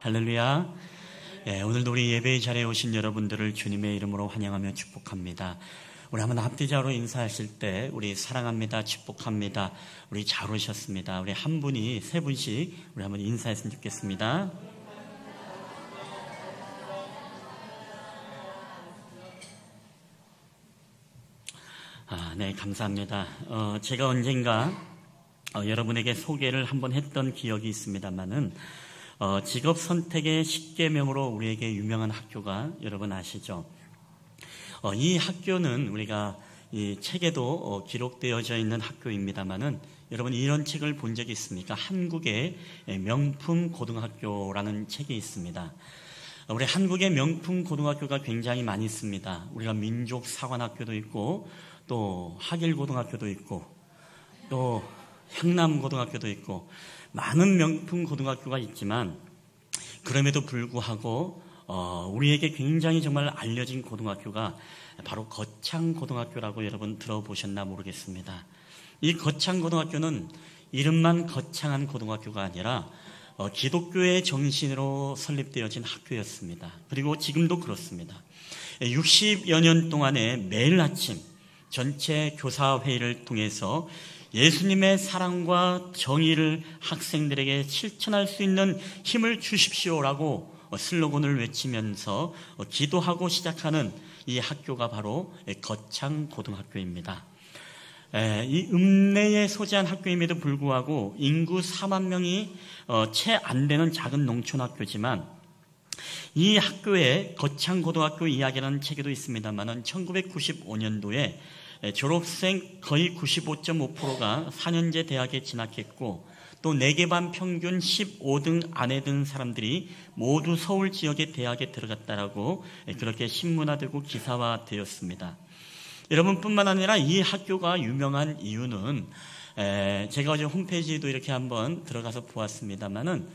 할렐루야. 오늘도 우리 예배의 자리에 오신 여러분들을 주님의 이름으로 환영하며 축복합니다. 우리 한번 합디자로 인사하실 때 우리 사랑합니다, 축복합니다, 우리 잘 오셨습니다. 우리 한 분이 세 분씩 우리 한번 인사했으면 좋겠습니다. 네, 감사합니다. 제가 언젠가 여러분에게 소개를 한번 했던 기억이 있습니다만은 직업 선택의 10계명으로 우리에게 유명한 학교가 여러분 아시죠? 이 학교는 우리가 이 책에도 기록되어져 있는 학교입니다만은 여러분 이런 책을 본 적이 있습니까? 한국의 명품 고등학교라는 책이 있습니다. 우리 한국의 명품 고등학교가 굉장히 많이 있습니다. 우리가 민족사관학교도 있고 또 하길고등학교도 있고 또 향남고등학교도 있고 많은 명품 고등학교가 있지만 그럼에도 불구하고 우리에게 굉장히 정말 알려진 고등학교가 바로 거창고등학교라고 여러분 들어보셨나 모르겠습니다. 이 거창고등학교는 이름만 거창한 고등학교가 아니라 기독교의 정신으로 설립되어진 학교였습니다. 그리고 지금도 그렇습니다. 60여 년 동안에 매일 아침 전체 교사회의를 통해서 예수님의 사랑과 정의를 학생들에게 실천할 수 있는 힘을 주십시오라고 슬로건을 외치면서 기도하고 시작하는 이 학교가 바로 거창고등학교입니다. 이 읍내에 소재한 학교임에도 불구하고 인구 4만 명이 채 안 되는 작은 농촌학교지만 이 학교에 거창고등학교 이야기라는 책에도 있습니다만 1995년도에 졸업생 거의 95.5%가 4년제 대학에 진학했고 또 4개 반 평균 15등 안에 든 사람들이 모두 서울 지역의 대학에 들어갔다라고 그렇게 신문화되고 기사화되었습니다. 여러분뿐만 아니라 이 학교가 유명한 이유는 제가 어제 홈페이지도 이렇게 한번 들어가서 보았습니다만은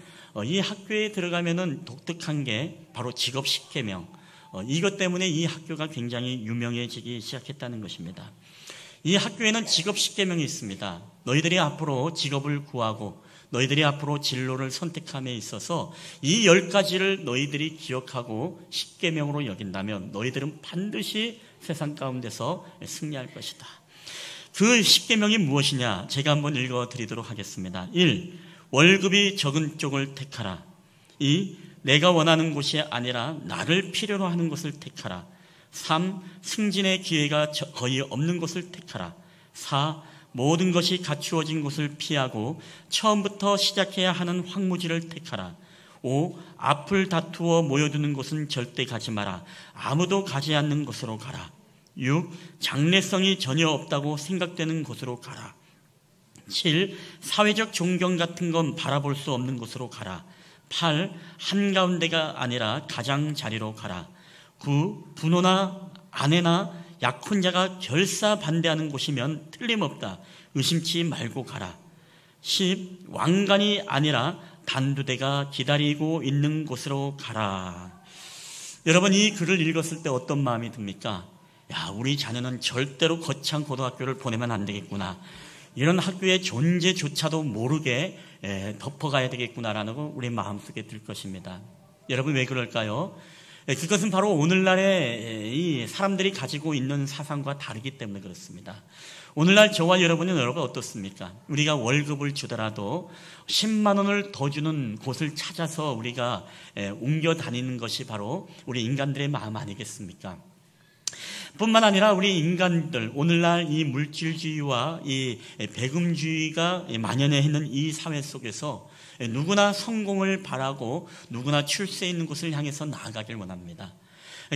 이 학교에 들어가면은 독특한 게 바로 직업 10계명, 이것 때문에 이 학교가 굉장히 유명해지기 시작했다는 것입니다. 이 학교에는 직업 10계명이 있습니다. 너희들이 앞으로 직업을 구하고 너희들이 앞으로 진로를 선택함에 있어서 이 10가지를 너희들이 기억하고 10계명으로 여긴다면 너희들은 반드시 세상 가운데서 승리할 것이다. 그 10계명이 무엇이냐? 제가 한번 읽어드리도록 하겠습니다. 1. 월급이 적은 쪽을 택하라. 2. 내가 원하는 곳이 아니라 나를 필요로 하는 곳을 택하라. 3. 승진의 기회가 거의 없는 곳을 택하라. 4. 모든 것이 갖추어진 곳을 피하고 처음부터 시작해야 하는 황무지를 택하라. 5. 앞을 다투어 모여드는 곳은 절대 가지 마라. 아무도 가지 않는 곳으로 가라. 6. 장래성이 전혀 없다고 생각되는 곳으로 가라. 7. 사회적 존경 같은 건 바라볼 수 없는 곳으로 가라. 8. 한가운데가 아니라 가장자리로 가라. 9. 부모나 아내나 약혼자가 결사 반대하는 곳이면 틀림없다. 의심치 말고 가라. 10. 왕관이 아니라 단두대가 기다리고 있는 곳으로 가라. 여러분 이 글을 읽었을 때 어떤 마음이 듭니까? 야, 우리 자녀는 절대로 거창 고등학교를 보내면 안 되겠구나. 이런 학교의 존재조차도 모르게 덮어가야 되겠구나라는 거 우리 마음속에 들 것입니다. 여러분 왜 그럴까요? 그것은 바로 오늘날의 이 사람들이 가지고 있는 사상과 다르기 때문에 그렇습니다. 오늘날 저와 여러분은 여러분 어떻습니까? 우리가 월급을 주더라도 10만 원을 더 주는 곳을 찾아서 우리가 옮겨 다니는 것이 바로 우리 인간들의 마음 아니겠습니까? 뿐만 아니라 우리 인간들 오늘날 이 물질주의와 이 배금주의가 만연해 있는 이 사회 속에서 누구나 성공을 바라고 누구나 출세 있는 곳을 향해서 나아가길 원합니다.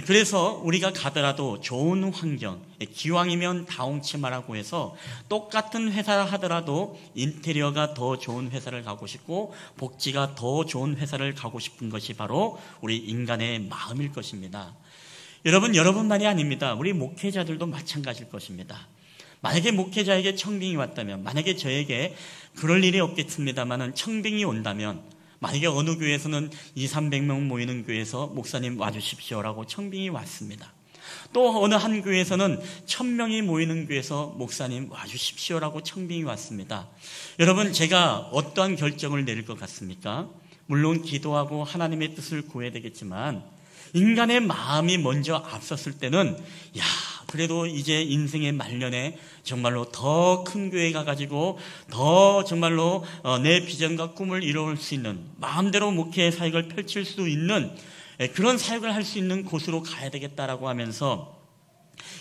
그래서 우리가 가더라도 좋은 환경, 기왕이면 다홍치마라고 해서 똑같은 회사를 하더라도 인테리어가 더 좋은 회사를 가고 싶고 복지가 더 좋은 회사를 가고 싶은 것이 바로 우리 인간의 마음일 것입니다. 여러분만이 아닙니다. 우리 목회자들도 마찬가지일 것입니다. 만약에 목회자에게 청빙이 왔다면, 만약에 저에게 그럴 일이 없겠습니다만 청빙이 온다면, 만약에 어느 교회에서는 200~300명 모이는 교회에서 목사님 와주십시오라고 청빙이 왔습니다. 또 어느 한 교회에서는 1000명이 모이는 교회에서 목사님 와주십시오라고 청빙이 왔습니다. 여러분 제가 어떠한 결정을 내릴 것 같습니까? 물론 기도하고 하나님의 뜻을 구해야 되겠지만 인간의 마음이 먼저 앞섰을 때는 그래도 이제 인생의 말년에 정말로 더 큰 교회 가가지고 더 정말로 내 비전과 꿈을 이룰 수 있는, 마음대로 목회 사역을 펼칠 수 있는 그런 사역을 할 수 있는 곳으로 가야 되겠다라고 하면서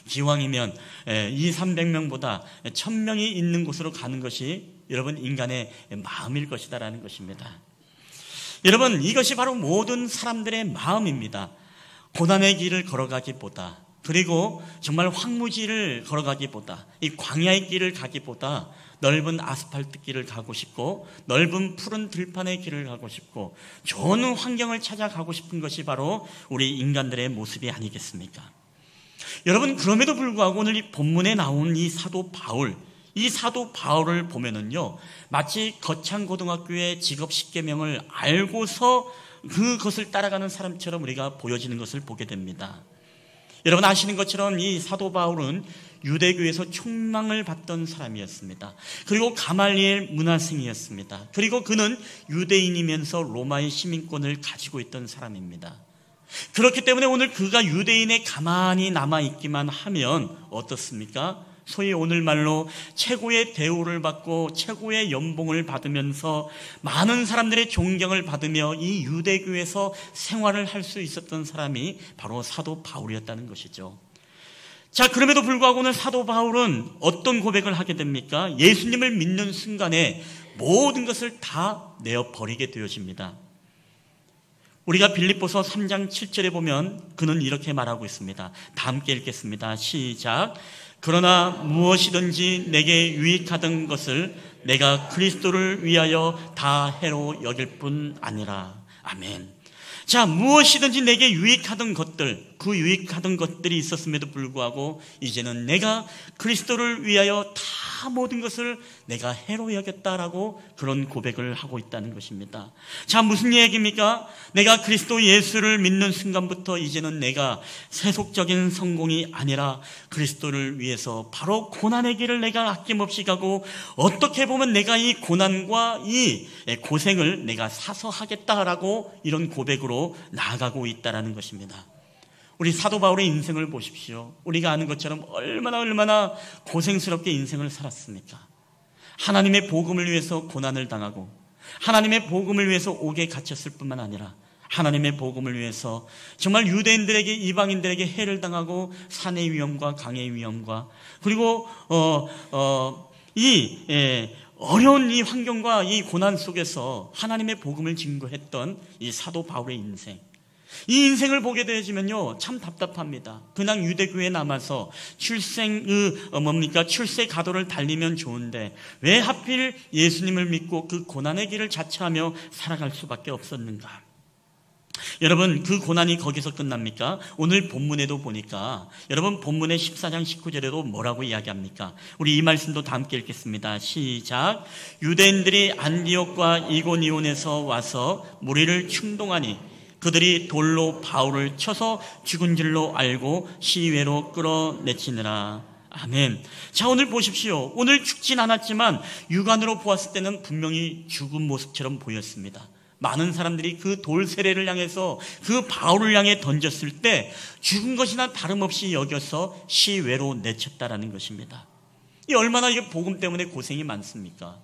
기왕이면 200~300명보다 1000명이 있는 곳으로 가는 것이 여러분 인간의 마음일 것이다라는 것입니다. 여러분, 이것이 바로 모든 사람들의 마음입니다. 고난의 길을 걸어가기보다, 그리고 정말 황무지를 걸어가기보다, 이 광야의 길을 가기보다 넓은 아스팔트 길을 가고 싶고 넓은 푸른 들판의 길을 가고 싶고 좋은 환경을 찾아가고 싶은 것이 바로 우리 인간들의 모습이 아니겠습니까? 여러분, 그럼에도 불구하고 오늘 이 본문에 나온 이 사도 바울을 보면은요, 마치 거창고등학교의 직업 10계명을 알고서 그것을 따라가는 사람처럼 우리가 보여지는 것을 보게 됩니다. 여러분 아시는 것처럼 이 사도 바울은 유대교에서 총망을 받던 사람이었습니다. 그리고 가말리엘 문화생이었습니다. 그리고 그는 유대인이면서 로마의 시민권을 가지고 있던 사람입니다. 그렇기 때문에 오늘 그가 유대인에 가만히 남아있기만 하면 어떻습니까? 소위 오늘 말로 최고의 대우를 받고 최고의 연봉을 받으면서 많은 사람들의 존경을 받으며 이 유대교에서 생활을 할 수 있었던 사람이 바로 사도 바울이었다는 것이죠. 자, 그럼에도 불구하고 오늘 사도 바울은 어떤 고백을 하게 됩니까? 예수님을 믿는 순간에 모든 것을 다 내어버리게 되어집니다. 우리가 빌립보서 3장 7절에 보면 그는 이렇게 말하고 있습니다. 다 함께 읽겠습니다. 시작. 그러나 무엇이든지 내게 유익하던 것을 내가 그리스도를 위하여 다 해로 여길 뿐 아니라. 아멘. 자, 무엇이든지 내게 유익하던 것들, 그 유익하던 것들이 있었음에도 불구하고 이제는 내가 그리스도를 위하여 다 모든 것을 내가 해로 여겼다라고 그런 고백을 하고 있다는 것입니다. 자, 무슨 얘기입니까? 내가 그리스도 예수를 믿는 순간부터 이제는 내가 세속적인 성공이 아니라 그리스도를 위해서 바로 고난의 길을 내가 아낌없이 가고, 어떻게 보면 내가 이 고난과 이 고생을 내가 사서 하겠다라고 이런 고백으로 나아가고 있다는 것입니다. 우리 사도 바울의 인생을 보십시오. 우리가 아는 것처럼 얼마나 고생스럽게 인생을 살았습니까? 하나님의 복음을 위해서 고난을 당하고 하나님의 복음을 위해서 옥에 갇혔을 뿐만 아니라 하나님의 복음을 위해서 정말 유대인들에게, 이방인들에게 해를 당하고 산의 위험과 강의 위험과 그리고 어려운 이 환경과 이 고난 속에서 하나님의 복음을 증거했던 이 사도 바울의 인생, 이 인생을 보게 되어지면요 참 답답합니다. 그냥 유대교에 남아서 출세 가도를 달리면 좋은데 왜 하필 예수님을 믿고 그 고난의 길을 자처하며 살아갈 수밖에 없었는가? 여러분, 그 고난이 거기서 끝납니까? 오늘 본문에도 보니까 여러분 본문의 14장 19절에도 뭐라고 이야기합니까? 우리 이 말씀도 다 함께 읽겠습니다. 시작. 유대인들이 안디옥과 이고니온에서 와서 무리를 충동하니 그들이 돌로 바울을 쳐서 죽은 줄로 알고 시외로 끌어내치느라. 아멘. 자, 오늘 보십시오. 오늘 죽진 않았지만 육안으로 보았을 때는 분명히 죽은 모습처럼 보였습니다. 많은 사람들이 그 돌세례를 향해서 그 바울을 향해 던졌을 때 죽은 것이나 다름없이 여겨서 시외로 내쳤다라는 것입니다. 이 얼마나 이게 복음 때문에 고생이 많습니까?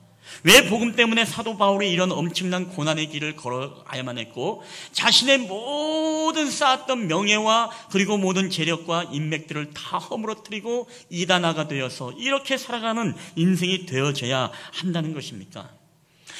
왜 복음 때문에 사도 바울이 이런 엄청난 고난의 길을 걸어야만 했고 자신의 모든 쌓았던 명예와 그리고 모든 재력과 인맥들을 다 허물어뜨리고 이단아가 되어서 이렇게 살아가는 인생이 되어져야 한다는 것입니까?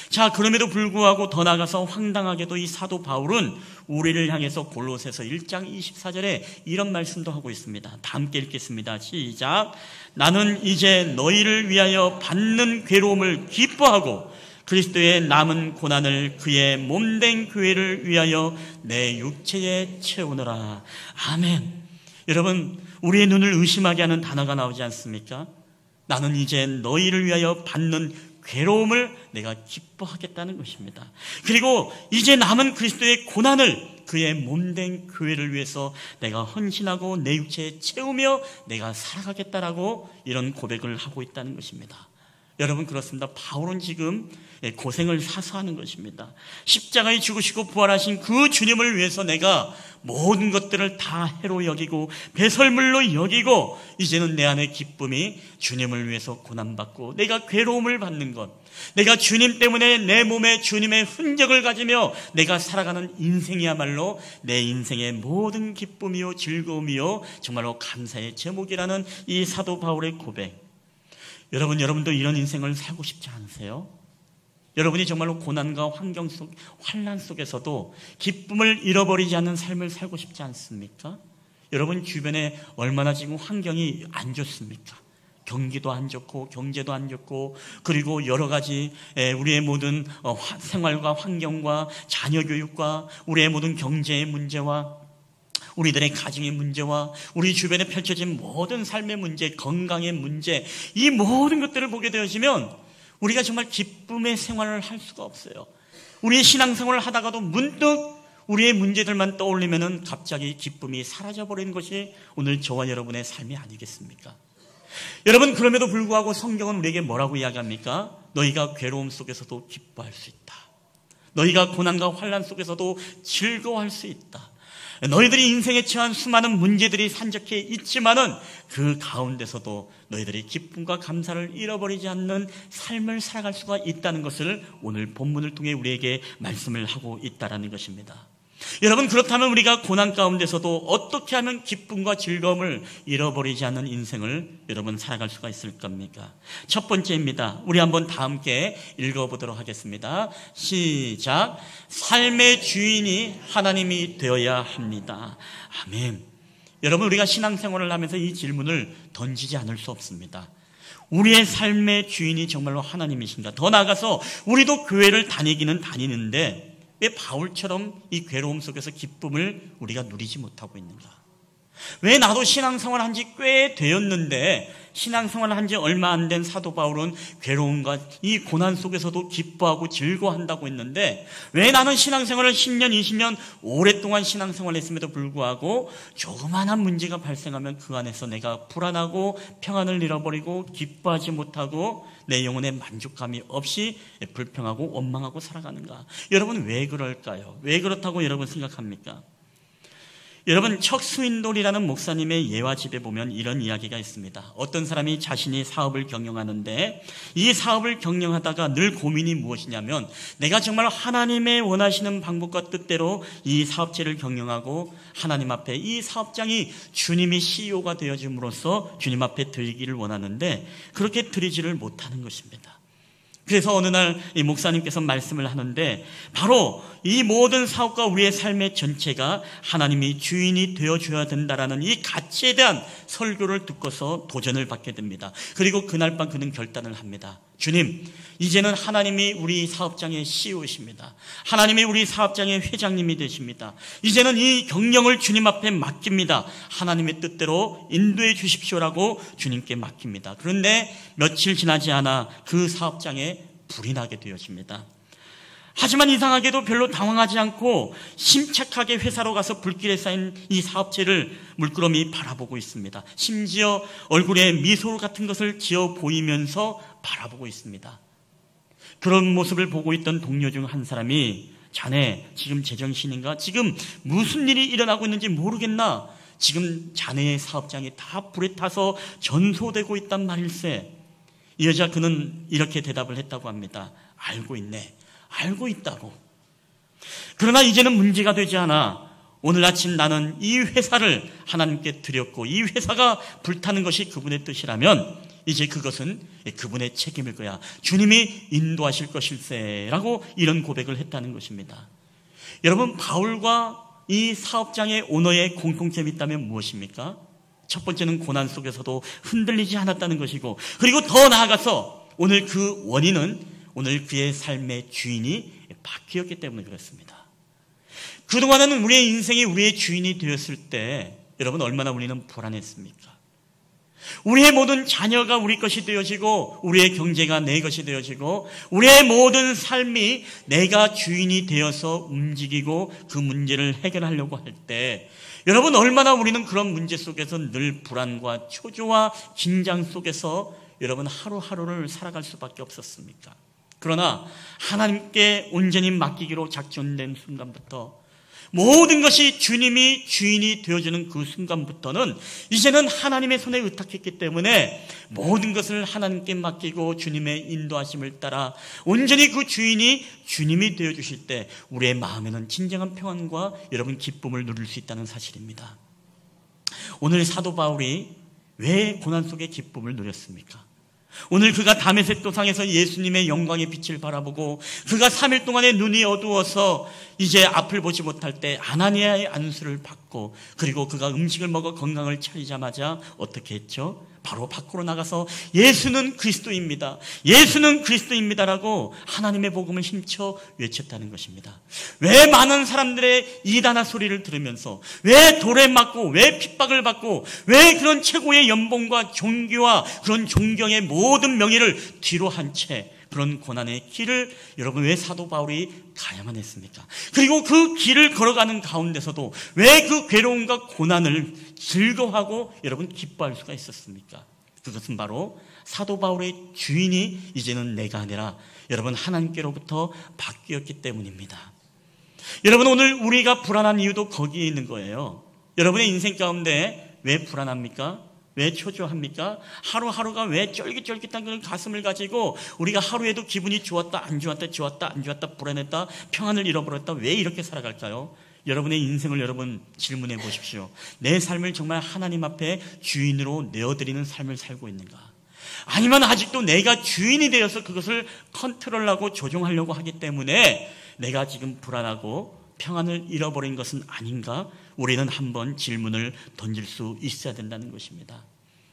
자, 그럼에도 불구하고 더 나아가서 황당하게도 이 사도 바울은 우리를 향해서 골로새서 1장 24절에 이런 말씀도 하고 있습니다. 다 함께 읽겠습니다. 시작. 나는 이제 너희를 위하여 받는 괴로움을 기뻐하고 그리스도의 남은 고난을 그의 몸된 교회를 위하여 내 육체에 채우느라. 아멘. 여러분, 우리의 눈을 의심하게 하는 단어가 나오지 않습니까? 나는 이제 너희를 위하여 받는 괴로움을 내가 기뻐하겠다는 것입니다. 그리고 이제 남은 그리스도의 고난을 그의 몸된 교회를 위해서 내가 헌신하고 내 육체에 채우며 내가 살아가겠다라고 이런 고백을 하고 있다는 것입니다. 여러분 그렇습니다. 바울은 지금 고생을 사서 하는 것입니다. 십자가에 죽으시고 부활하신 그 주님을 위해서 내가 모든 것들을 다 해로 여기고 배설물로 여기고 이제는 내 안의 기쁨이 주님을 위해서 고난받고 내가 괴로움을 받는 것, 내가 주님 때문에 내 몸에 주님의 흔적을 가지며 내가 살아가는 인생이야말로 내 인생의 모든 기쁨이요 즐거움이요 정말로 감사의 제목이라는 이 사도 바울의 고백. 여러분도 이런 인생을 살고 싶지 않으세요? 여러분이 정말로 고난과 환경 속, 환난 속에서도 기쁨을 잃어버리지 않는 삶을 살고 싶지 않습니까? 여러분 주변에 얼마나 지금 환경이 안 좋습니까? 경기도 안 좋고 경제도 안 좋고 그리고 여러 가지 우리의 모든 생활과 환경과 자녀 교육과 우리의 모든 경제의 문제와 우리들의 가정의 문제와 우리 주변에 펼쳐진 모든 삶의 문제, 건강의 문제, 이 모든 것들을 보게 되어지면 우리가 정말 기쁨의 생활을 할 수가 없어요. 우리의 신앙생활을 하다가도 문득 우리의 문제들만 떠올리면은 갑자기 기쁨이 사라져버리는 것이 오늘 저와 여러분의 삶이 아니겠습니까? 여러분, 그럼에도 불구하고 성경은 우리에게 뭐라고 이야기합니까? 너희가 괴로움 속에서도 기뻐할 수 있다. 너희가 고난과 환난 속에서도 즐거워할 수 있다. 너희들이 인생에 처한 수많은 문제들이 산적해 있지만은 그 가운데서도 너희들이 기쁨과 감사를 잃어버리지 않는 삶을 살아갈 수가 있다는 것을 오늘 본문을 통해 우리에게 말씀을 하고 있다라는 것입니다. 여러분, 그렇다면 우리가 고난 가운데서도 어떻게 하면 기쁨과 즐거움을 잃어버리지 않는 인생을 여러분 살아갈 수가 있을 겁니까? 첫 번째입니다. 우리 한번 다 함께 읽어보도록 하겠습니다. 시작. 삶의 주인이 하나님이 되어야 합니다. 아멘. 여러분, 우리가 신앙생활을 하면서 이 질문을 던지지 않을 수 없습니다. 우리의 삶의 주인이 정말로 하나님이신가? 더 나아가서 우리도 교회를 다니기는 다니는데 왜 바울처럼 이 괴로움 속에서 기쁨을 우리가 누리지 못하고 있는가? 왜 나도 신앙생활 한 지 꽤 되었는데 신앙생활 한 지 얼마 안 된 사도 바울은 괴로움과 이 고난 속에서도 기뻐하고 즐거워한다고 했는데 왜 나는 신앙생활을 10년, 20년 오랫동안 신앙생활을 했음에도 불구하고 조그마한 문제가 발생하면 그 안에서 내가 불안하고 평안을 잃어버리고 기뻐하지 못하고 내 영혼의 만족감이 없이 불평하고 원망하고 살아가는가? 여러분 왜 그럴까요? 왜 그렇다고 여러분 생각합니까? 여러분, 척수인돌이라는 목사님의 예화집에 보면 이런 이야기가 있습니다. 어떤 사람이 자신이 사업을 경영하는데 이 사업을 경영하다가 늘 고민이 무엇이냐면 내가 정말 하나님의 원하시는 방법과 뜻대로 이 사업체를 경영하고 하나님 앞에 이 사업장이 주님이 CEO가 되어짐으로써 주님 앞에 드리기를 원하는데 그렇게 드리지를 못하는 것입니다. 그래서 어느 날 이 목사님께서 말씀을 하는데 바로 이 모든 사업과 우리의 삶의 전체가 하나님이 주인이 되어줘야 된다라는 이 가치에 대한 설교를 듣고서 도전을 받게 됩니다. 그리고 그날 밤 그는 결단을 합니다. 주님, 이제는 하나님이 우리 사업장의 CEO이십니다. 하나님이 우리 사업장의 회장님이 되십니다. 이제는 이 경영을 주님 앞에 맡깁니다. 하나님의 뜻대로 인도해 주십시오라고 주님께 맡깁니다. 그런데 며칠 지나지 않아 그 사업장에 불이 나게 되어집니다. 하지만 이상하게도 별로 당황하지 않고 심착하게 회사로 가서 불길에 쌓인 이 사업체를 물끄러미 바라보고 있습니다. 심지어 얼굴에 미소 같은 것을 지어 보이면서 바라보고 있습니다. 그런 모습을 보고 있던 동료 중 한 사람이 자네 지금 제정신인가? 지금 무슨 일이 일어나고 있는지 모르겠나? 지금 자네의 사업장이 다 불에 타서 전소되고 있단 말일세. 이 여자 그는 이렇게 대답을 했다고 합니다. 알고 있네. 알고 있다고. 그러나 이제는 문제가 되지 않아. 오늘 아침 나는 이 회사를 하나님께 드렸고 이 회사가 불타는 것이 그분의 뜻이라면 이제 그것은 그분의 책임일 거야. 주님이 인도하실 것일세 라고 이런 고백을 했다는 것입니다. 여러분, 바울과 이 사업장의 오너의 공통점이 있다면 무엇입니까? 첫 번째는 고난 속에서도 흔들리지 않았다는 것이고 그리고 더 나아가서 오늘 그 원인은 오늘 그의 삶의 주인이 바뀌었기 때문에 그렇습니다. 그동안은 우리의 인생이 우리의 주인이 되었을 때 여러분 얼마나 우리는 불안했습니까? 우리의 모든 자녀가 우리 것이 되어지고 우리의 경제가 내 것이 되어지고 우리의 모든 삶이 내가 주인이 되어서 움직이고 그 문제를 해결하려고 할 때 여러분 얼마나 우리는 그런 문제 속에서 늘 불안과 초조와 긴장 속에서 여러분 하루하루를 살아갈 수밖에 없었습니까? 그러나 하나님께 온전히 맡기기로 작정된 순간부터, 모든 것이 주님이 주인이 되어주는 그 순간부터는 이제는 하나님의 손에 의탁했기 때문에 모든 것을 하나님께 맡기고 주님의 인도하심을 따라 온전히 그 주인이 주님이 되어주실 때 우리의 마음에는 진정한 평안과 여러분 기쁨을 누릴 수 있다는 사실입니다. 오늘 사도 바울이 왜 고난 속에 기쁨을 누렸습니까? 오늘 그가 다메섹 도상에서 예수님의 영광의 빛을 바라보고 그가 3일 동안의 눈이 어두워서 이제 앞을 보지 못할 때 아나니아의 안수를 받고, 그리고 그가 음식을 먹어 건강을 차리자마자 어떻게 했죠? 바로 밖으로 나가서 예수는 그리스도입니다, 예수는 그리스도입니다라고 하나님의 복음을 힘써 외쳤다는 것입니다. 왜 많은 사람들의 이단한 소리를 들으면서, 왜 돌에 맞고, 왜 핍박을 받고, 왜 그런 최고의 연봉과 종교와 그런 존경의 모든 명예를 뒤로 한 채 그런 고난의 길을 여러분 왜 사도 바울이 가야만 했습니까? 그리고 그 길을 걸어가는 가운데서도 왜 그 괴로움과 고난을 즐거워하고 여러분 기뻐할 수가 있었습니까? 그것은 바로 사도 바울의 주인이 이제는 내가 아니라 여러분 하나님께로부터 바뀌었기 때문입니다. 여러분 오늘 우리가 불안한 이유도 거기에 있는 거예요. 여러분의 인생 가운데 왜 불안합니까? 왜 초조합니까? 하루하루가 왜 쫄깃쫄깃한 그런 가슴을 가지고 우리가 하루에도 기분이 좋았다 안 좋았다 좋았다 안 좋았다 불안했다 평안을 잃어버렸다 왜 이렇게 살아갈까요? 여러분의 인생을 여러분 질문해 보십시오. 내 삶을 정말 하나님 앞에 주인으로 내어드리는 삶을 살고 있는가? 아니면 아직도 내가 주인이 되어서 그것을 컨트롤하고 조종하려고 하기 때문에 내가 지금 불안하고 평안을 잃어버린 것은 아닌가? 우리는 한번 질문을 던질 수 있어야 된다는 것입니다.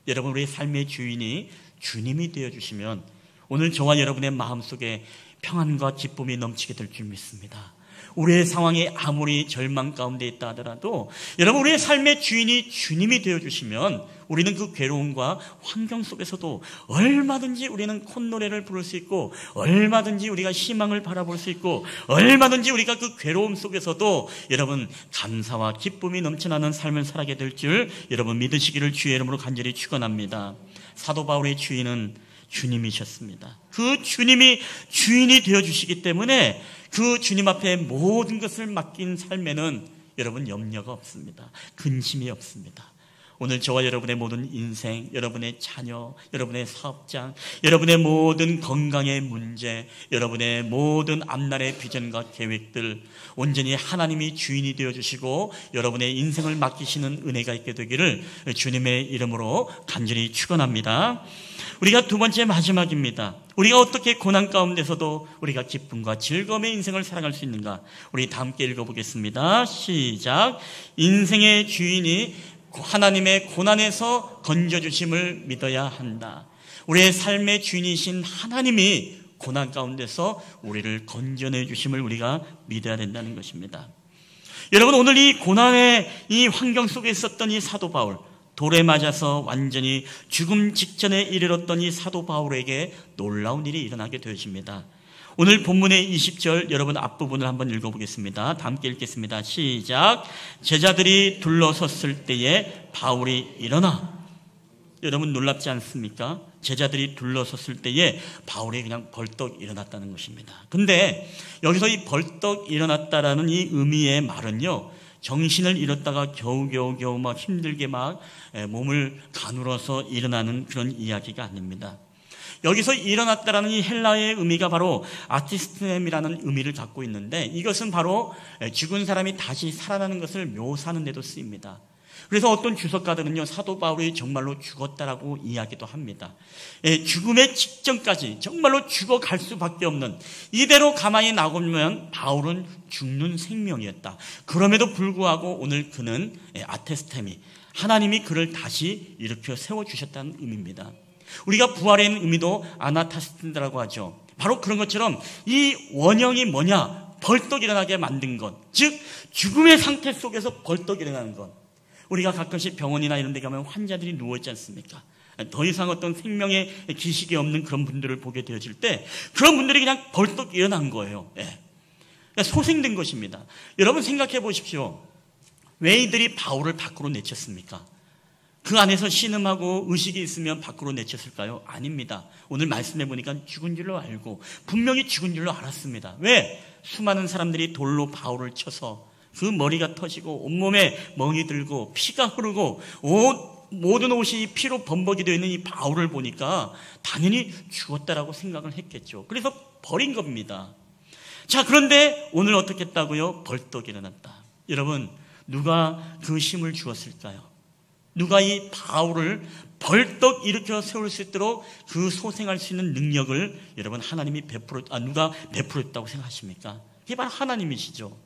여러분 우리의 삶의 주인이 주님이 되어주시면 오늘 저와 여러분의 마음속에 평안과 기쁨이 넘치게 될 줄 믿습니다. 우리의 상황이 아무리 절망 가운데 있다 하더라도 여러분 우리의 삶의 주인이 주님이 되어주시면 우리는 그 괴로움과 환경 속에서도 얼마든지 우리는 콧노래를 부를 수 있고, 얼마든지 우리가 희망을 바라볼 수 있고, 얼마든지 우리가 그 괴로움 속에서도 여러분 감사와 기쁨이 넘쳐나는 삶을 살게 될 줄 여러분 믿으시기를 주의 이름으로 간절히 축원합니다. 사도 바울의 주인은 주님이셨습니다. 그 주님이 주인이 되어주시기 때문에 그 주님 앞에 모든 것을 맡긴 삶에는 여러분 염려가 없습니다. 근심이 없습니다. 오늘 저와 여러분의 모든 인생, 여러분의 자녀, 여러분의 사업장, 여러분의 모든 건강의 문제, 여러분의 모든 앞날의 비전과 계획들 온전히 하나님이 주인이 되어주시고 여러분의 인생을 맡기시는 은혜가 있게 되기를 주님의 이름으로 간절히 축원합니다. 우리가 두 번째 마지막입니다. 우리가 어떻게 고난 가운데서도 우리가 기쁨과 즐거움의 인생을 살아갈 수 있는가? 우리 다 함께 읽어보겠습니다. 시작. 인생의 주인이 하나님의 고난에서 건져주심을 믿어야 한다. 우리의 삶의 주인이신 하나님이 고난 가운데서 우리를 건져내 주심을 우리가 믿어야 된다는 것입니다. 여러분 오늘 이 고난의 이 환경 속에 있었던 이 사도 바울, 돌에 맞아서 완전히 죽음 직전에 이르렀던 이 사도 바울에게 놀라운 일이 일어나게 되어집니다. 오늘 본문의 20절 여러분 앞부분을 한번 읽어보겠습니다. 다 함께 읽겠습니다. 시작. 제자들이 둘러섰을 때에 바울이 일어나. 여러분 놀랍지 않습니까? 제자들이 둘러섰을 때에 바울이 그냥 벌떡 일어났다는 것입니다. 근데 여기서 이 벌떡 일어났다라는 이 의미의 말은요, 정신을 잃었다가 겨우 막 힘들게 막 몸을 가누어서 일어나는 그런 이야기가 아닙니다. 여기서 일어났다라는 이 헬라어의 의미가 바로 아티스템이라는 의미를 갖고 있는데, 이것은 바로 죽은 사람이 다시 살아나는 것을 묘사하는 데도 쓰입니다. 그래서 어떤 주석가들은요, 사도 바울이 정말로 죽었다라고 이야기도 합니다. 죽음의 직전까지 정말로 죽어갈 수밖에 없는, 이대로 가만히 나오면 바울은 죽는 생명이었다. 그럼에도 불구하고 오늘 그는 아테스테미, 하나님이 그를 다시 일으켜 세워주셨다는 의미입니다. 우리가 부활의 의미도 아나타스틴다라고 하죠. 바로 그런 것처럼 이 원형이 뭐냐? 벌떡 일어나게 만든 것, 즉 죽음의 상태 속에서 벌떡 일어나는 것. 우리가 가끔씩 병원이나 이런 데 가면 환자들이 누워있지 않습니까? 더 이상 어떤 생명의 기식이 없는 그런 분들을 보게 되어질 때 그런 분들이 그냥 벌떡 일어난 거예요. 그러니까 소생된 것입니다. 여러분 생각해 보십시오. 왜 이들이 바울을 밖으로 내쳤습니까? 그 안에서 신음하고 의식이 있으면 밖으로 내쳤을까요? 아닙니다. 오늘 말씀해 보니까 죽은 줄로 알고 분명히 죽은 줄로 알았습니다. 왜? 수많은 사람들이 돌로 바울을 쳐서 그 머리가 터지고 온몸에 멍이 들고 피가 흐르고 모든 옷이 피로 범벅이 되어 있는 이 바울을 보니까 당연히 죽었다라고 생각을 했겠죠. 그래서 버린 겁니다. 자, 그런데 오늘 어떻게 했다고요? 벌떡 일어났다. 여러분, 누가 그 힘을 주었을까요? 누가 이 바울을 벌떡 일으켜 세울 수 있도록 그 소생할 수 있는 능력을 여러분 하나님이 누가 베풀었다고 생각하십니까? 그게 바로 하나님이시죠.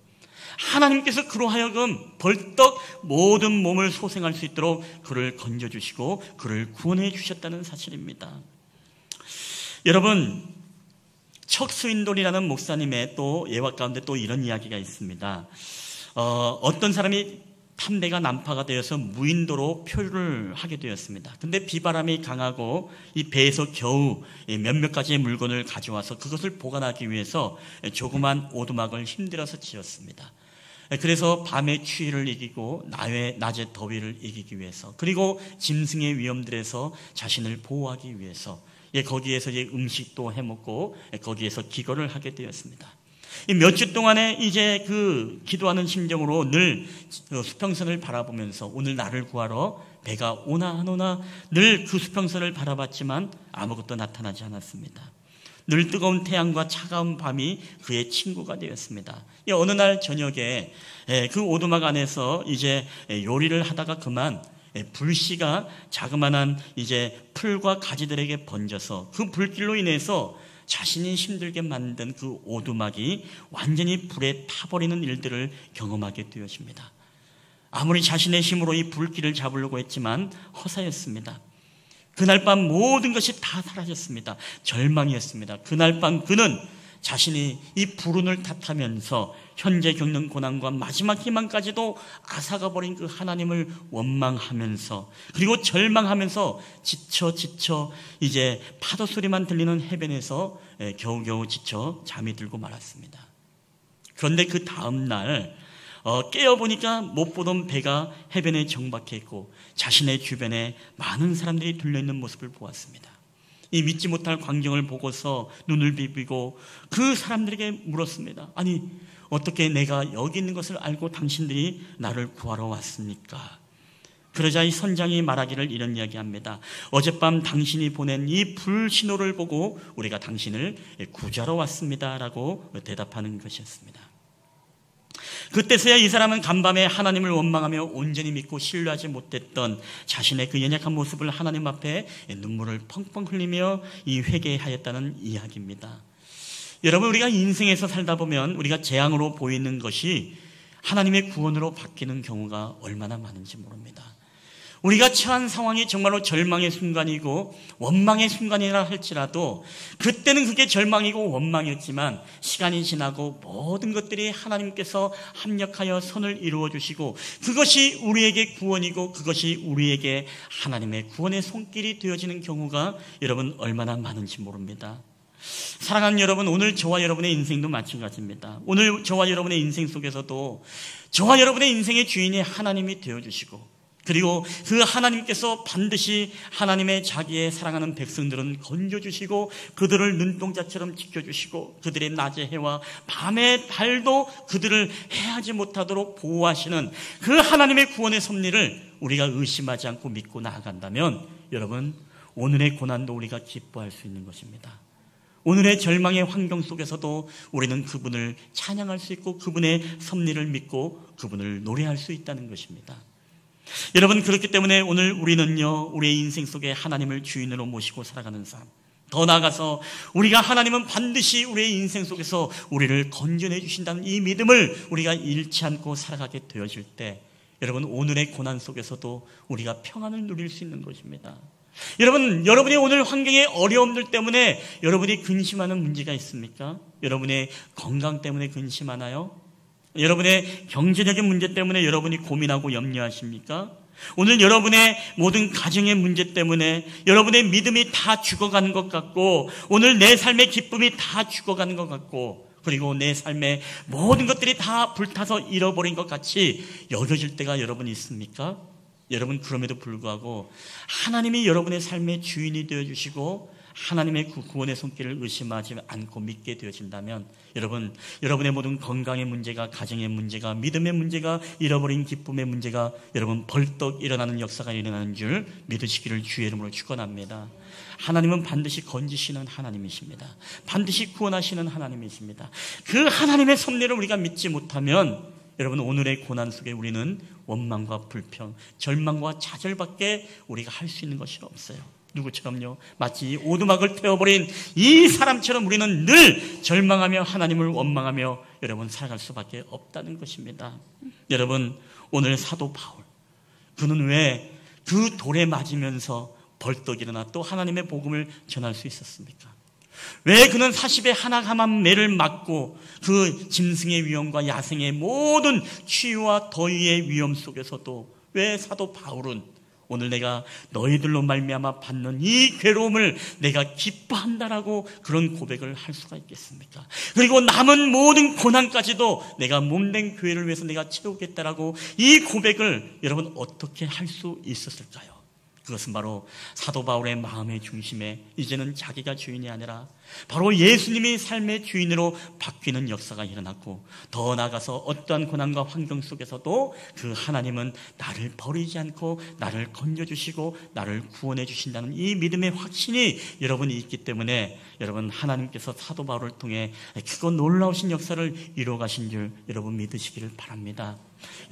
하나님께서 그로 하여금 벌떡 모든 몸을 소생할 수 있도록 그를 건져주시고 그를 구원해 주셨다는 사실입니다. 여러분, 척수인돌이라는 목사님의 또 예화 가운데 또 이런 이야기가 있습니다. 어떤 사람이 탐배가 난파가 되어서 무인도로 표류를 하게 되었습니다. 근데 비바람이 강하고 이 배에서 겨우 몇몇 가지의 물건을 가져와서 그것을 보관하기 위해서 조그만 오두막을 힘들어서 지었습니다. 그래서 밤의 추위를 이기고 낮의 더위를 이기기 위해서, 그리고 짐승의 위험들에서 자신을 보호하기 위해서 거기에서 음식도 해먹고 거기에서 기거를 하게 되었습니다. 몇 주 동안에 이제 그 기도하는 심정으로 늘 수평선을 바라보면서 오늘 나를 구하러 배가 오나 안 오나 늘 그 수평선을 바라봤지만 아무것도 나타나지 않았습니다. 늘 뜨거운 태양과 차가운 밤이 그의 친구가 되었습니다. 어느 날 저녁에 그 오두막 안에서 이제 요리를 하다가 그만 불씨가 자그마한 이제 풀과 가지들에게 번져서 그 불길로 인해서 자신이 힘들게 만든 그 오두막이 완전히 불에 타버리는 일들을 경험하게 되었습니다. 아무리 자신의 힘으로 이 불길을 잡으려고 했지만 허사였습니다. 그날 밤 모든 것이 다 사라졌습니다. 절망이었습니다. 그날 밤 그는 자신이 이 불운을 탓하면서 현재 겪는 고난과 마지막 희망까지도 앗아가버린 그 하나님을 원망하면서 그리고 절망하면서 지쳐 이제 파도 소리만 들리는 해변에서 겨우겨우 지쳐 잠이 들고 말았습니다. 그런데 그 다음 날 깨어보니까 못 보던 배가 해변에 정박해 있고 자신의 주변에 많은 사람들이 둘려있는 모습을 보았습니다. 이 믿지 못할 광경을 보고서 눈을 비비고 그 사람들에게 물었습니다. 아니, 어떻게 내가 여기 있는 것을 알고 당신들이 나를 구하러 왔습니까? 그러자 이 선장이 말하기를 이런 이야기합니다. 어젯밤 당신이 보낸 이 불신호를 보고 우리가 당신을 구자러 왔습니다 라고 대답하는 것이었습니다. 그때서야 이 사람은 간밤에 하나님을 원망하며 온전히 믿고 신뢰하지 못했던 자신의 그 연약한 모습을 하나님 앞에 눈물을 펑펑 흘리며 이 회개하였다는 이야기입니다. 여러분, 우리가 인생에서 살다 보면 우리가 재앙으로 보이는 것이 하나님의 구원으로 바뀌는 경우가 얼마나 많은지 모릅니다. 우리가 처한 상황이 정말로 절망의 순간이고 원망의 순간이라 할지라도 그때는 그게 절망이고 원망이었지만 시간이 지나고 모든 것들이 하나님께서 합력하여 선을 이루어 주시고 그것이 우리에게 구원이고 그것이 우리에게 하나님의 구원의 손길이 되어지는 경우가 여러분 얼마나 많은지 모릅니다. 사랑하는 여러분, 오늘 저와 여러분의 인생도 마찬가지입니다. 오늘 저와 여러분의 인생 속에서도 저와 여러분의 인생의 주인이 하나님이 되어주시고 그리고 그 하나님께서 반드시 하나님의 자기의 사랑하는 백성들은 건져주시고 그들을 눈동자처럼 지켜주시고 그들의 낮의 해와 밤의 달도 그들을 해하지 못하도록 보호하시는 그 하나님의 구원의 섭리를 우리가 의심하지 않고 믿고 나아간다면 여러분, 오늘의 고난도 우리가 기뻐할 수 있는 것입니다. 오늘의 절망의 환경 속에서도 우리는 그분을 찬양할 수 있고 그분의 섭리를 믿고 그분을 노래할 수 있다는 것입니다. 여러분, 그렇기 때문에 오늘 우리는요, 우리의 인생 속에 하나님을 주인으로 모시고 살아가는 삶, 더 나아가서 우리가 하나님은 반드시 우리의 인생 속에서 우리를 건져내 주신다는 이 믿음을 우리가 잃지 않고 살아가게 되어질 때 여러분, 오늘의 고난 속에서도 우리가 평안을 누릴 수 있는 것입니다. 여러분, 여러분의 오늘 환경의 어려움들 때문에 여러분이 근심하는 문제가 있습니까? 여러분의 건강 때문에 근심하나요? 여러분의 경제적인 문제 때문에 여러분이 고민하고 염려하십니까? 오늘 여러분의 모든 가정의 문제 때문에 여러분의 믿음이 다 죽어가는 것 같고 오늘 내 삶의 기쁨이 다 죽어가는 것 같고 그리고 내 삶의 모든 것들이 다 불타서 잃어버린 것 같이 여겨질 때가 여러분 있습니까? 여러분, 그럼에도 불구하고 하나님이 여러분의 삶의 주인이 되어주시고 하나님의 구원의 손길을 의심하지 않고 믿게 되어진다면 여러분, 여러분의 모든 건강의 문제가, 가정의 문제가, 믿음의 문제가, 잃어버린 기쁨의 문제가 여러분 벌떡 일어나는 역사가 일어나는 줄 믿으시기를 주의 이름으로 축원합니다. 하나님은 반드시 건지시는 하나님이십니다. 반드시 구원하시는 하나님이십니다. 그 하나님의 섭리를 우리가 믿지 못하면 여러분, 오늘의 고난 속에 우리는 원망과 불평, 절망과 좌절밖에 우리가 할 수 있는 것이 없어요. 누구처럼요? 마치 오두막을 태워버린 이 사람처럼 우리는 늘 절망하며 하나님을 원망하며 여러분 살아갈 수밖에 없다는 것입니다. 여러분, 오늘 사도 바울, 그는 왜 그 돌에 맞으면서 벌떡 일어나 또 하나님의 복음을 전할 수 있었습니까? 왜 그는 40의 하나감한 매를 맞고 그 짐승의 위험과 야생의 모든 추위와 더위의 위험 속에서도 왜 사도 바울은 오늘 내가 너희들로 말미암아 받는 이 괴로움을 내가 기뻐한다라고 그런 고백을 할 수가 있겠습니까? 그리고 남은 모든 고난까지도 내가 몸된 교회를 위해서 내가 채우겠다라고 이 고백을 여러분 어떻게 할 수 있었을까요? 그것은 바로 사도 바울의 마음의 중심에 이제는 자기가 주인이 아니라 바로 예수님이 삶의 주인으로 바뀌는 역사가 일어났고, 더 나아가서 어떠한 고난과 환경 속에서도 그 하나님은 나를 버리지 않고 나를 건져주시고 나를 구원해 주신다는 이 믿음의 확신이 여러분이 있기 때문에 여러분, 하나님께서 사도 바울을 통해 크고 놀라우신 역사를 이루어가신 줄 여러분 믿으시기를 바랍니다.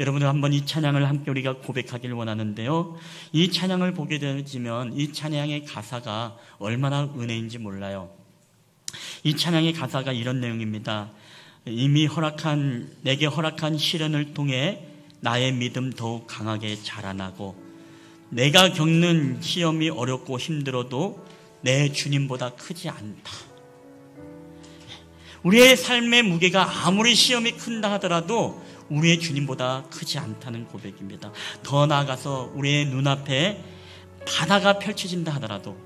여러분들 한번 이 찬양을 함께 우리가 고백하기를 원하는데요, 이 찬양을 보게 되면 이 찬양의 가사가 얼마나 은혜인지 몰라요. 이 찬양의 가사가 이런 내용입니다. 이미 내게 허락한 시련을 통해 나의 믿음 더욱 강하게 자라나고, 내가 겪는 시험이 어렵고 힘들어도 내 주님보다 크지 않다. 우리의 삶의 무게가 아무리 시험이 큰다 하더라도 우리의 주님보다 크지 않다는 고백입니다. 더 나아가서 우리의 눈앞에 바다가 펼쳐진다 하더라도,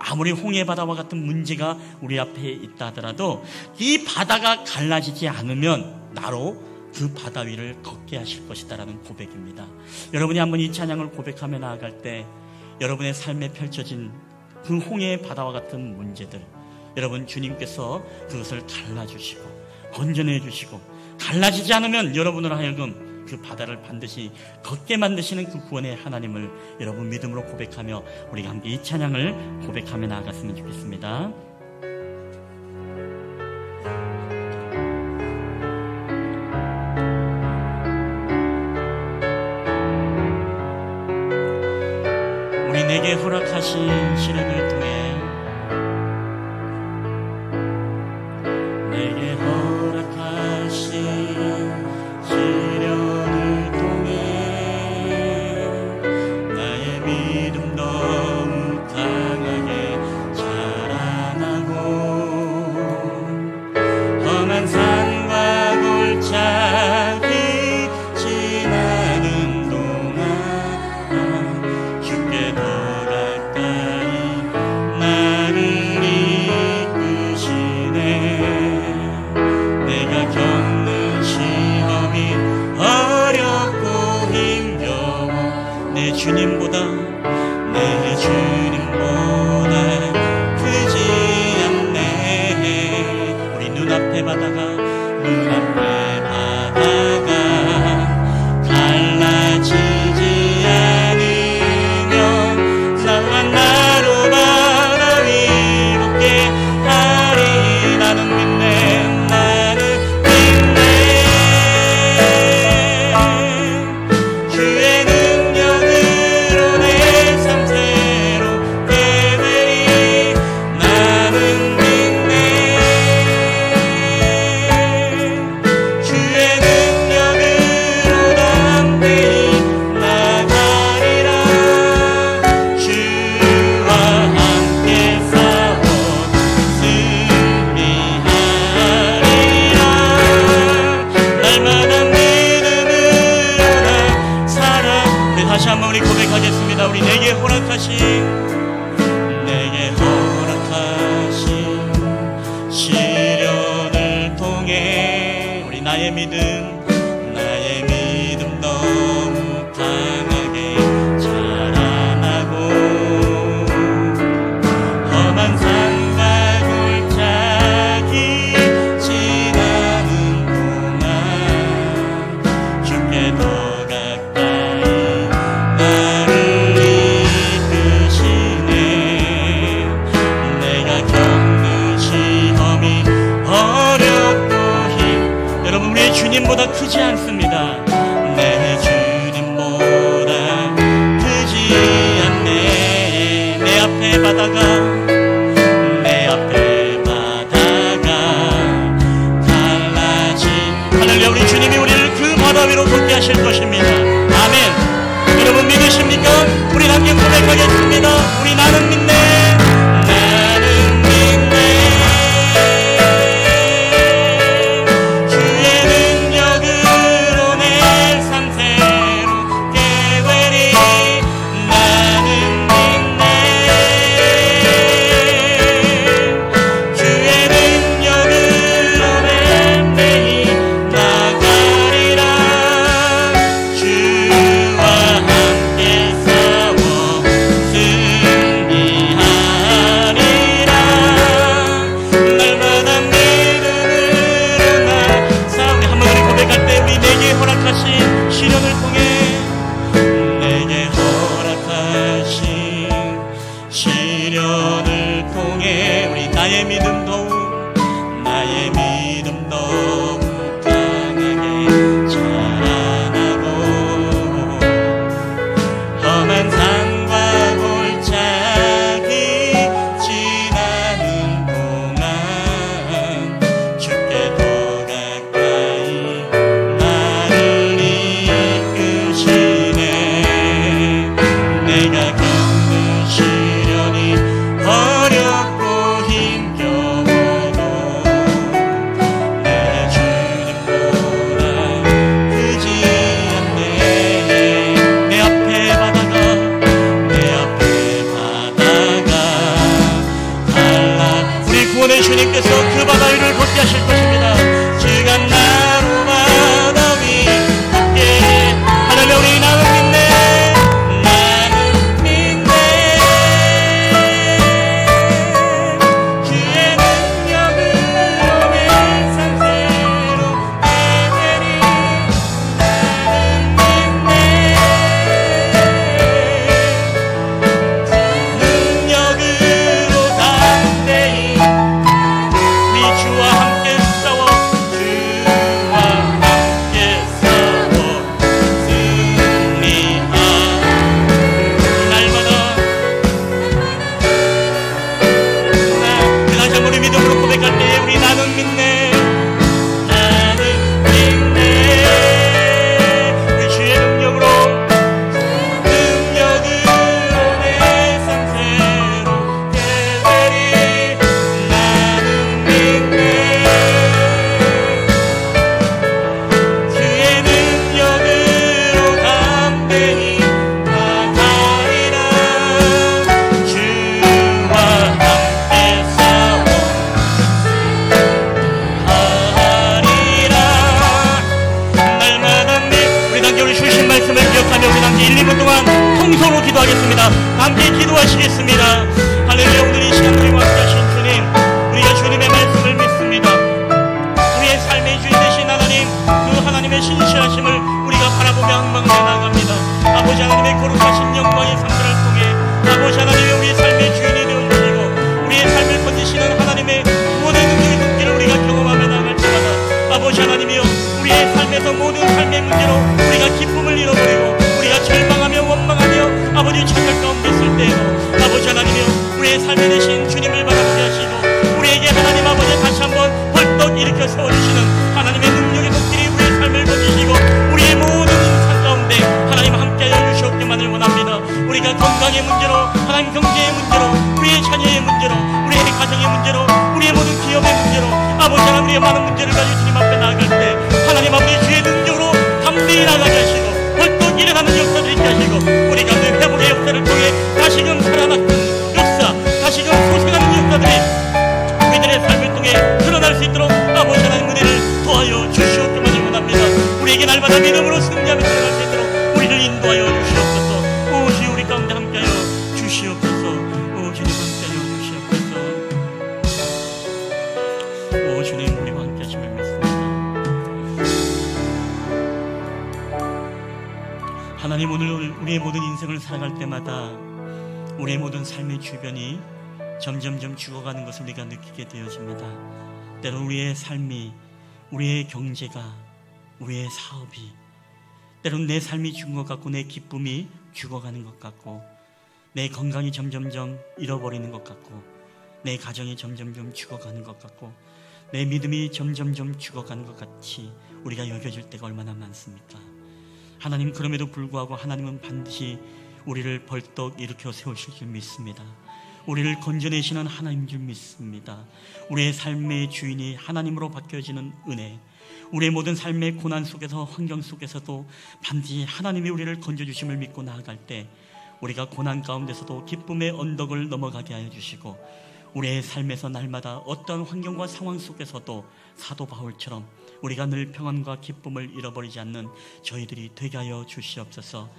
아무리 홍해 바다와 같은 문제가 우리 앞에 있다 하더라도 이 바다가 갈라지지 않으면 나로 그 바다 위를 걷게 하실 것이다라는 고백입니다. 여러분이 한번 이 찬양을 고백하며 나아갈 때 여러분의 삶에 펼쳐진 그 홍해의 바다와 같은 문제들, 여러분 주님께서 그것을 갈라주시고 건져내 주시고, 갈라지지 않으면 여러분으로 하여금 그 바다를 반드시 걷게 만드시는 그 구원의 하나님을 여러분 믿음으로 고백하며 우리가 함께 이 찬양을 고백하며 나아갔으면 좋겠습니다. 우리 내게 허락하신 시련을 통해 내게 허락하신 시련을 통해 나의 믿음 너무 강하게 자라나고, 험한 산과 골짜기 지나는 동안 주께 더 가까이 나를 이끄시네. 내가 겪는 시험이 어렵고 힘겨워 내 주님보다 크지 않네. 우리 눈앞의 바다가 갈라지지 않으면 나와 나로 바다 위 걷게 하리. 나는 믿네, 나는 믿네. 주의 능력으로 내 삶 새롭게 되리. 나는 믿네. 주의 능력으로 담대히 나가리라. 주와 함께 싸워 승리하리라. 날마다 믿음으로 나 살아. 네, 다시 한번 우리 고백하겠습니다. 우리 내게 허락하신 시련을 통해 우리 나의 믿음 너무 강하게 앞에 바다가 내 앞에 바다가 갈라진 할렐루야. 우리 주님이 우리를 그 바다 위로 걷게 하실 것입니다. 아멘. 여러분 믿으십니까? 우리 함께 고백하겠습니다. 우리 나는 믿네. 나는 믿네. 주의 능력으로 내 삶 새롭게 되리. 나는 믿네. 주의 능력으로 내 매일 나가리라. 주와 함께 싸워 승리하리라. 날마다 믿음으로 나 싸우리. 한번 우리 고백할 때 우리 내게 허락하신 시련을 통해 내게 허락하신 시련을 통해 우리 나의 믿음 더욱 강하게 자라나고 험한 산과 골짜기 지나는 동안 주께 더 가까이 나를 이끄시네. 내가 겪는 시련이 어렵고 힘겨워도 내 주님보다 크지 않네. 내 앞에 바다가 갈라. 우리 구원의 주님께서 그 바다 위를 걷게 하실 것입니다. 주가 나로 바다 위 걷게. 할렐루야. 우리 나는 믿네. 나는 믿네. 주의 능력으로 내 삶 새롭게 되리. 나는 믿네. 능력으로 담대히 우리 주와 함께 싸워 승리하. 날마다 그 다시 한번 우리 믿음으로 고백할 때 우리 나는 믿네. 나는 믿네. 우리 주의 능력으로 내 삶 새롭게 되리. 나는 믿네. 주의 능력으로 담대히 나가리라. 주와 함께 싸워 하리라. 날마다 우리 함께 우리 주신 말씀을 기억하며 우리 함께 1, 2분 동안 통성으로 기도하겠습니다. 함께 기도하시겠습니다. 할렐루야. 오늘 이 시간 우리와 함께 하신 주님, 우리가 주님의 말씀을 믿습니다. 우리의 삶의 주인 되신 하나님, 그 하나님의 신실하심을 우리가 바라보며 항상 나아갑니다. 아버지 하나님의 거룩하신 영광의 삶들을 통해 아버지 하나님의 우리의 삶의 주인이 되어주시고 우리의 삶을 건지시는 하나님의 구원의 능력의 눈길을 우리가 경험하며 나아갈 때마다 아버지 하나님이여 우리의 삶에서 모든 삶의 문제로 우리가 기쁨을 잃어버리고 우리가 절망하며 원망하며 아버지 착각 가운데 있을 때에도 아버지 하나님이여 우리의 삶에 대신 주님을 바라보게 하시고 우리에게 하나님 아버지 다시 한번 벌떡 일으켜 세워주시는 하나님의 능력의 손길이 우리의 삶을 건지시고 우리의 모든 인상 가운데 하나님 함께하여 주시옵기만을 원합니다. 우리가 건강의 문제로 하나님 경제의 문제로 우리의 자녀의 문제로 우리의 가정의 문제로 우리의 모든 기업의 문제로 아버지 하나님 우리의 많은 문제를 가지고 주님 앞에 나아갈 때 하나님 아버지 주의 능력으로 담대히 나가게 하시고 벌떡 일어나는 역사를 있게 하시고 우리 가운데 회복의 역사를 통해 다시금 살아났던 역사 다시금 소생하는 역사들이 우리들의 삶을 통해 드러날 수 있도록 아버지 하나님 은혜를 도와여 주시옵기만을 원합니다. 우리에게 날마다 믿음으로 승리하며 들어갈 수 있도록 우리를 인도하여 주시옵소서. 오 주여 우리 가운데 함께하여 주시옵소서. 오 주님 함께하여 주시옵소서. 오 주님 우리와 함께 하심을 믿습니다. 하나님 오늘 우리의 모든 인생을 살아갈 때마다 우리의 모든 삶의 주변이 점점점 죽어가는 것을 우리가 느끼게 되어집니다. 때로 우리의 삶이, 우리의 경제가, 우리의 사업이 때로는 내 삶이 죽은 것 같고 내 기쁨이 죽어가는 것 같고 내 건강이 점점점 잃어버리는 것 같고, 내 가정이 점점점 죽어가는 것 같고, 내 믿음이 점점점 죽어가는 것 같이 우리가 여겨질 때가 얼마나 많습니까? 하나님, 그럼에도 불구하고 하나님은 반드시 우리를 벌떡 일으켜 세우실 줄 믿습니다. 우리를 건져내시는 하나님인 줄 믿습니다. 우리의 삶의 주인이 하나님으로 바뀌어지는 은혜, 우리의 모든 삶의 고난 속에서, 환경 속에서도 반드시 하나님이 우리를 건져주심을 믿고 나아갈 때 우리가 고난 가운데서도 기쁨의 언덕을 넘어가게 하여 주시고, 우리의 삶에서 날마다 어떤 환경과 상황 속에서도 사도 바울처럼 우리가 늘 평안과 기쁨을 잃어버리지 않는 저희들이 되게 하여 주시옵소서.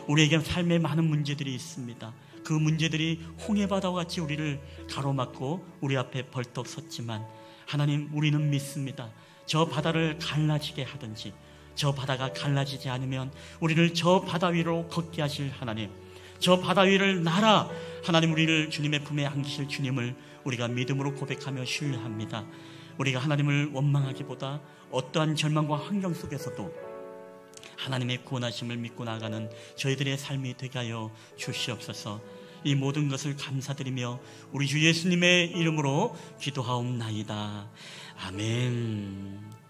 우리에게 삶에 많은 문제들이 있습니다. 그 문제들이 홍해바다와 같이 우리를 가로막고 우리 앞에 벌떡 섰지만, 하나님, 우리는 믿습니다. 저 바다를 갈라지게 하든지 저 바다가 갈라지지 않으면 우리를 저 바다 위로 걷게 하실 하나님, 저 바다 위를 날아 하나님, 우리를 주님의 품에 안기실 주님을 우리가 믿음으로 고백하며 신뢰합니다. 우리가 하나님을 원망하기보다 어떠한 절망과 환경 속에서도 하나님의 구원하심을 믿고 나아가는 저희들의 삶이 되게 하여 주시옵소서. 이 모든 것을 감사드리며 우리 주 예수님의 이름으로 기도하옵나이다. 아멘.